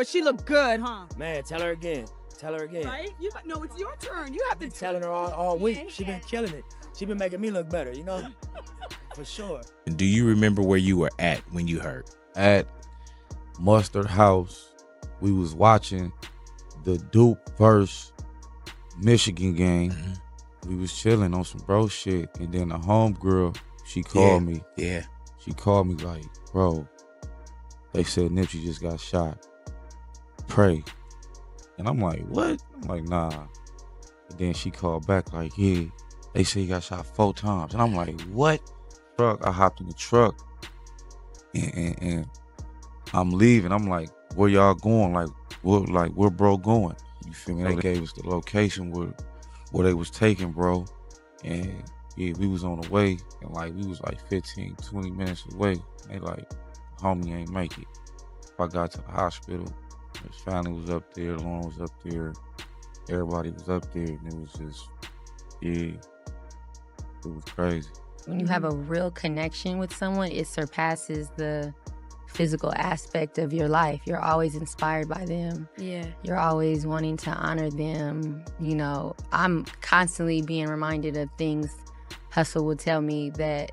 But she looked good, huh? Man, tell her again. Tell her again. Right? No, it's your turn. You have to telling her all week. She been killing it. She been making me look better, you know? For sure. Do you remember where you were at when you heard? At Mustard House, we was watching the Duke versus Michigan game. We was chilling on some bro shit, and then the homegirl, she called me. Yeah. She called me like, bro, they said Nipsey just got shot. Pray. And I'm like, what? I'm like, nah. And then she called back like, yeah, they say he got shot 4 times. And I'm like, what? I hopped in the truck and I'm leaving. I'm like, where y'all going? Where bro going? You feel me? They gave us the location where they was taking bro. And yeah, we was on the way, and like we was like 15, 20 minutes away. They like, homie ain't make it. I got to the hospital. His family was up there, Lauren was up there, everybody was up there, and it was just, yeah, it was crazy. When you have a real connection with someone, it surpasses the physical aspect of your life. You're always inspired by them. Yeah. You're always wanting to honor them. You know, I'm constantly being reminded of things Hussle would tell me that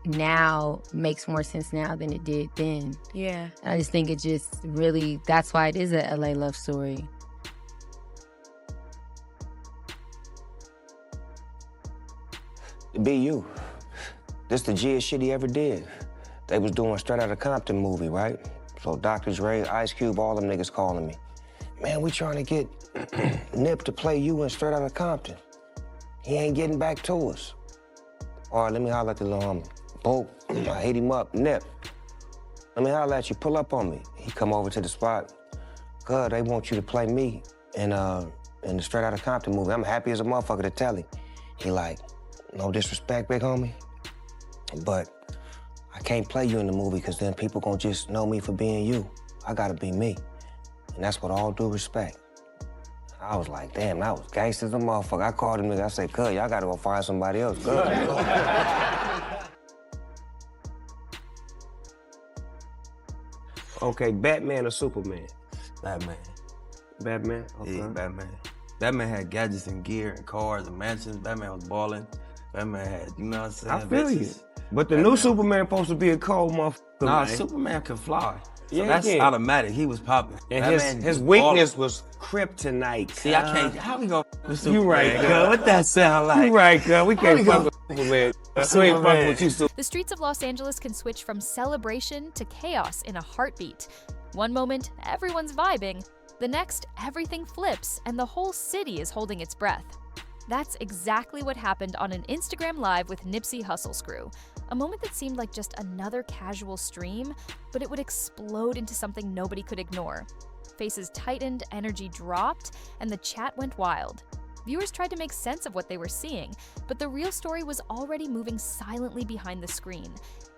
now makes more sense now than it did then. Yeah. I just think it just really, that's why it is a LA love story. To be you. This the G'est shit he ever did. They was doing Straight Outta Compton movie, right? So Dr. Dre, Ice Cube, all them niggas calling me. Man, we trying to get Nip to play you in Straight Outta Compton. He ain't getting back to us. All right, let me holler at the little homie. Boom, I hit him up, Nip. Let me holler at you, pull up on me. He come over to the spot. God, they want you to play me in the Straight Outta Compton movie. I'm happy as a motherfucker to tell him. He like, no disrespect, big homie, but I can't play you in the movie because then people gonna just know me for being you. I gotta be me. And that's with all due respect. I was like, damn, that was gangster as a motherfucker. I called him nigga, I said, cuz, y'all gotta go find somebody else. Good. Okay, Batman or Superman? Batman. Batman? Okay. Yeah, Batman. Batman had gadgets and gear and cars and mansions. Batman was balling. Batman had, you know what I'm saying? I feel you. bitches. But the Batman. new Superman supposed to be a cold motherfucker. Nah, man. Superman can fly. So Yeah, that's yeah. automatic. He was popping. And Batman his was weakness ballin'. was kryptonite. See, I can't. How we gonna with Superman? You right, cuz. What that sound like? You right, cuz. We can't we fuck gonna- with Superman. We ain't Superman. fucking with you, Superman. The streets of Los Angeles can switch from celebration to chaos in a heartbeat. One moment, everyone's vibing. The next, everything flips and the whole city is holding its breath. That's exactly what happened on an Instagram Live with Nipsey Hussle's crew. A moment that seemed like just another casual stream, but it would explode into something nobody could ignore. Faces tightened, energy dropped, and the chat went wild. Viewers tried to make sense of what they were seeing, but the real story was already moving silently behind the screen.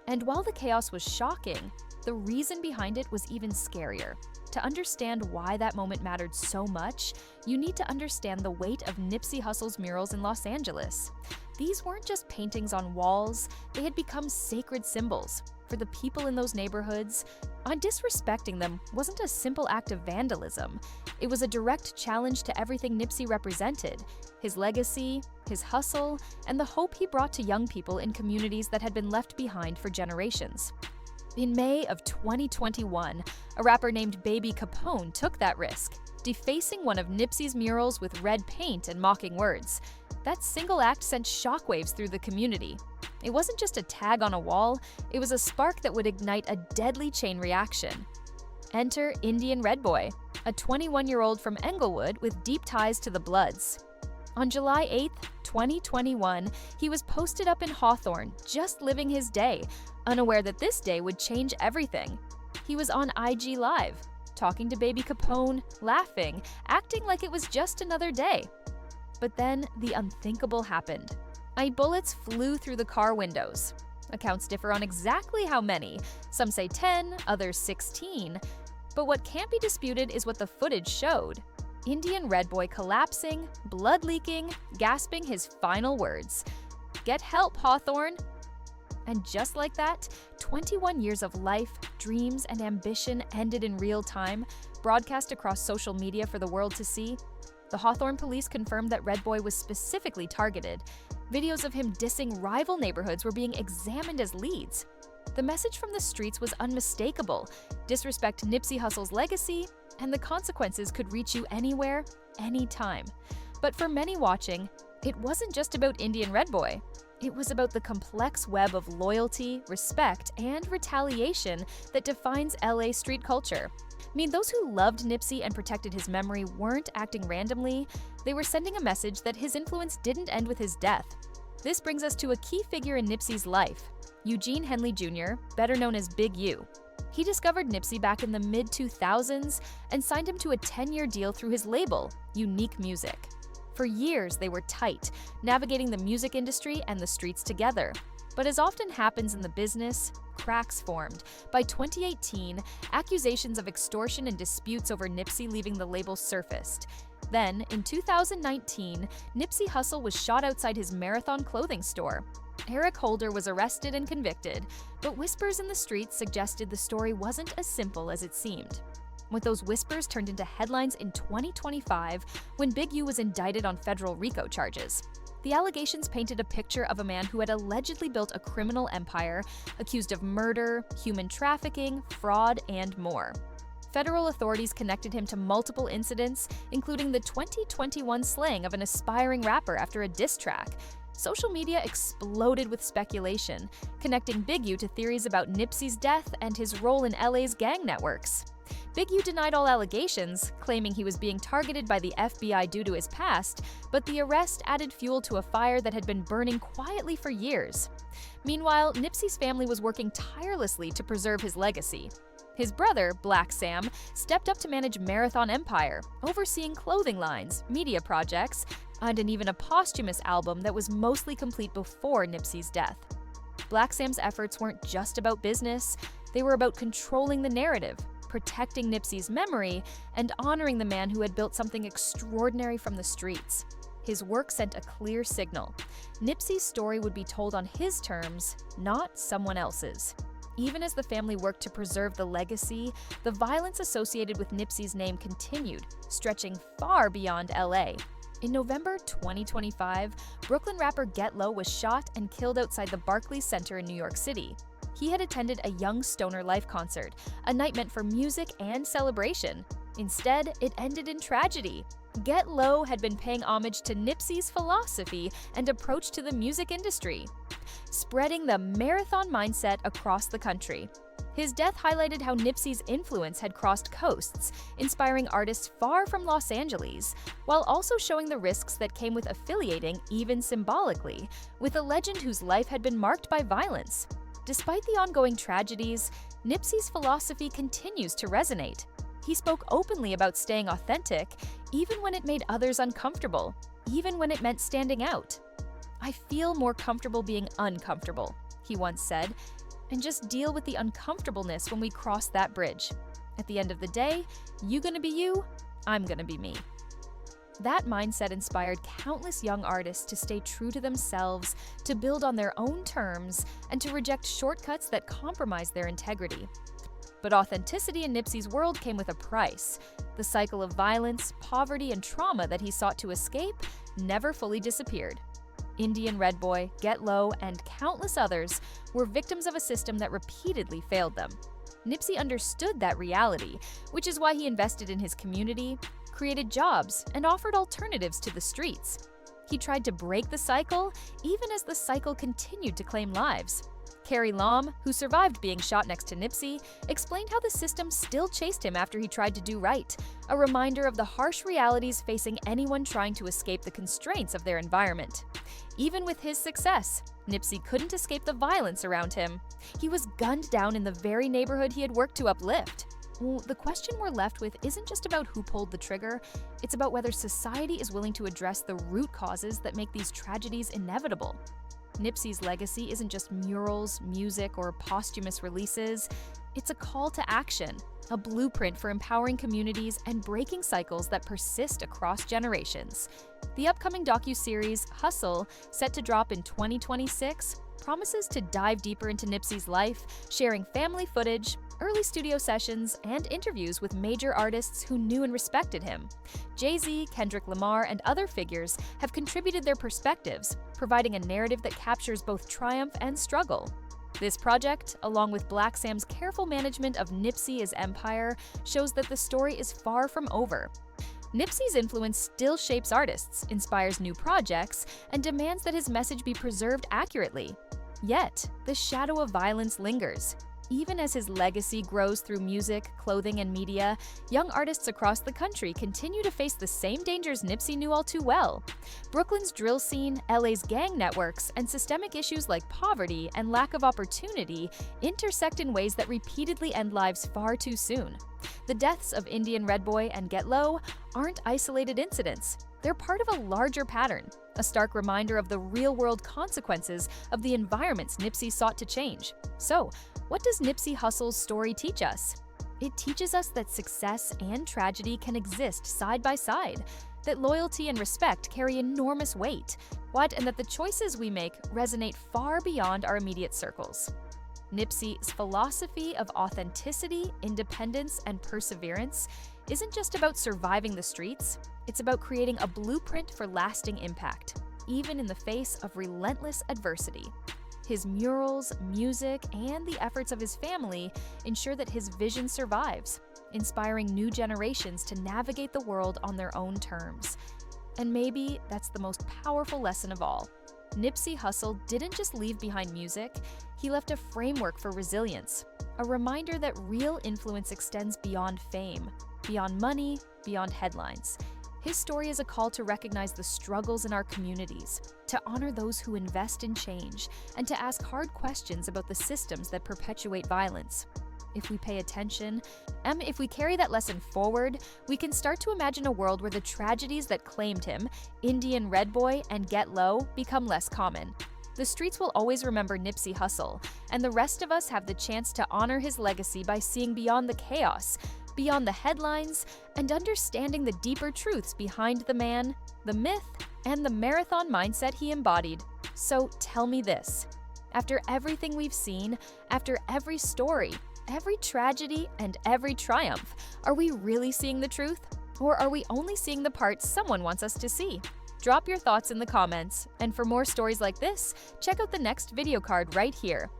And while the chaos was shocking, the reason behind it was even scarier. To understand why that moment mattered so much, you need to understand the weight of Nipsey Hussle's murals in Los Angeles. These weren't just paintings on walls, they had become sacred symbols. For the people in those neighborhoods, disrespecting them wasn't a simple act of vandalism. It was a direct challenge to everything Nipsey represented: his legacy, his hustle, and the hope he brought to young people in communities that had been left behind for generations. In May of 2021, a rapper named Baby Capone took that risk, defacing one of Nipsey's murals with red paint and mocking words. That single act sent shockwaves through the community. It wasn't just a tag on a wall, it was a spark that would ignite a deadly chain reaction. Enter Indian Red Boy, a 21-year-old from Englewood with deep ties to the Bloods. On July 8, 2021, he was posted up in Hawthorne, just living his day, unaware that this day would change everything. He was on IG Live, talking to Baby Capone, laughing, acting like it was just another day. But then the unthinkable happened. 8 bullets flew through the car windows. Accounts differ on exactly how many. Some say 10, others 16. But what can't be disputed is what the footage showed. Indian Red Boy collapsing, blood leaking, gasping his final words. "Get help, Hawthorne." And just like that, 21 years of life, dreams, and ambition ended in real time, broadcast across social media for the world to see. The Hawthorne police confirmed that Red Boy was specifically targeted. Videos of him dissing rival neighborhoods were being examined as leads. The message from the streets was unmistakable: disrespect Nipsey Hussle's legacy, and the consequences could reach you anywhere, anytime. But for many watching, it wasn't just about Indian Red Boy. It was about the complex web of loyalty, respect, and retaliation that defines LA street culture. I mean, those who loved Nipsey and protected his memory weren't acting randomly. They were sending a message that his influence didn't end with his death. This brings us to a key figure in Nipsey's life, Eugene Henley Jr., better known as Big U. He discovered Nipsey back in the mid-2000s and signed him to a 10-year deal through his label, Unique Music. For years, they were tight, navigating the music industry and the streets together. But as often happens in the business, cracks formed. By 2018, accusations of extortion and disputes over Nipsey leaving the label surfaced. Then, in 2019, Nipsey Hussle was shot outside his Marathon clothing store. Eric Holder was arrested and convicted, but whispers in the streets suggested the story wasn't as simple as it seemed. With those whispers turned into headlines in 2025 when Big U was indicted on federal RICO charges. The allegations painted a picture of a man who had allegedly built a criminal empire, accused of murder, human trafficking, fraud, and more. Federal authorities connected him to multiple incidents, including the 2021 slaying of an aspiring rapper after a diss track. Social media exploded with speculation, connecting Big U to theories about Nipsey's death and his role in LA's gang networks. Big U denied all allegations, claiming he was being targeted by the FBI due to his past, but the arrest added fuel to a fire that had been burning quietly for years. Meanwhile, Nipsey's family was working tirelessly to preserve his legacy. His brother, Black Sam, stepped up to manage Marathon Empire, overseeing clothing lines, media projects, and even a posthumous album that was mostly complete before Nipsey's death. Black Sam's efforts weren't just about business, they were about controlling the narrative, protecting Nipsey's memory, and honoring the man who had built something extraordinary from the streets. His work sent a clear signal. Nipsey's story would be told on his terms, not someone else's. Even as the family worked to preserve the legacy, the violence associated with Nipsey's name continued, stretching far beyond LA. In November 2025, Brooklyn rapper Get Low was shot and killed outside the Barclays Center in New York City. He had attended a Young Stoner Life concert, a night meant for music and celebration. Instead, it ended in tragedy. Get Low had been paying homage to Nipsey's philosophy and approach to the music industry, spreading the marathon mindset across the country. His death highlighted how Nipsey's influence had crossed coasts, inspiring artists far from Los Angeles, while also showing the risks that came with affiliating, even symbolically, with a legend whose life had been marked by violence. Despite the ongoing tragedies, Nipsey's philosophy continues to resonate. He spoke openly about staying authentic, even when it made others uncomfortable, even when it meant standing out. "I feel more comfortable being uncomfortable," he once said, "and just deal with the uncomfortableness when we cross that bridge. At the end of the day, you gonna be you, I'm gonna be me." That mindset inspired countless young artists to stay true to themselves, to build on their own terms, and to reject shortcuts that compromise their integrity. But authenticity in Nipsey's world came with a price. The cycle of violence, poverty, and trauma that he sought to escape never fully disappeared. Indian Red Boy, Get Low, and countless others were victims of a system that repeatedly failed them. Nipsey understood that reality, which is why he invested in his community, created jobs, and offered alternatives to the streets. He tried to break the cycle, even as the cycle continued to claim lives. Carrie Lam, who survived being shot next to Nipsey, explained how the system still chased him after he tried to do right, a reminder of the harsh realities facing anyone trying to escape the constraints of their environment. Even with his success, Nipsey couldn't escape the violence around him. He was gunned down in the very neighborhood he had worked to uplift. Well, the question we're left with isn't just about who pulled the trigger, it's about whether society is willing to address the root causes that make these tragedies inevitable. Nipsey's legacy isn't just murals, music, or posthumous releases. It's a call to action, a blueprint for empowering communities and breaking cycles that persist across generations. The upcoming docuseries, Hustle, set to drop in 2026, promises to dive deeper into Nipsey's life, sharing family footage, early studio sessions, and interviews with major artists who knew and respected him. Jay-Z, Kendrick Lamar, and other figures have contributed their perspectives, providing a narrative that captures both triumph and struggle. This project, along with Black Sam's careful management of Nipsey as empire, shows that the story is far from over. Nipsey's influence still shapes artists, inspires new projects, and demands that his message be preserved accurately. Yet, the shadow of violence lingers. Even as his legacy grows through music, clothing, and media, young artists across the country continue to face the same dangers Nipsey knew all too well. Brooklyn's drill scene, LA's gang networks, and systemic issues like poverty and lack of opportunity intersect in ways that repeatedly end lives far too soon. The deaths of Indian Red Boy and Get Low aren't isolated incidents. They're part of a larger pattern, a stark reminder of the real-world consequences of the environments Nipsey sought to change. So, what does Nipsey Hussle's story teach us? It teaches us that success and tragedy can exist side by side, that loyalty and respect carry enormous weight, and that the choices we make resonate far beyond our immediate circles. Nipsey's philosophy of authenticity, independence, and perseverance isn't just about surviving the streets, it's about creating a blueprint for lasting impact, even in the face of relentless adversity. His murals, music, and the efforts of his family ensure that his vision survives, inspiring new generations to navigate the world on their own terms. And maybe that's the most powerful lesson of all. Nipsey Hussle didn't just leave behind music, he left a framework for resilience, a reminder that real influence extends beyond fame, beyond money, beyond headlines. His story is a call to recognize the struggles in our communities, to honor those who invest in change, and to ask hard questions about the systems that perpetuate violence. If we pay attention, and if we carry that lesson forward, we can start to imagine a world where the tragedies that claimed him, Indian Red Boy and Get Low, become less common. The streets will always remember Nipsey Hussle, and the rest of us have the chance to honor his legacy by seeing beyond the chaos, beyond the headlines, and understanding the deeper truths behind the man, the myth, and the marathon mindset he embodied. So tell me this. After everything we've seen, after every story, every tragedy, and every triumph, are we really seeing the truth? Or are we only seeing the parts someone wants us to see? Drop your thoughts in the comments, and for more stories like this, check out the next video card right here.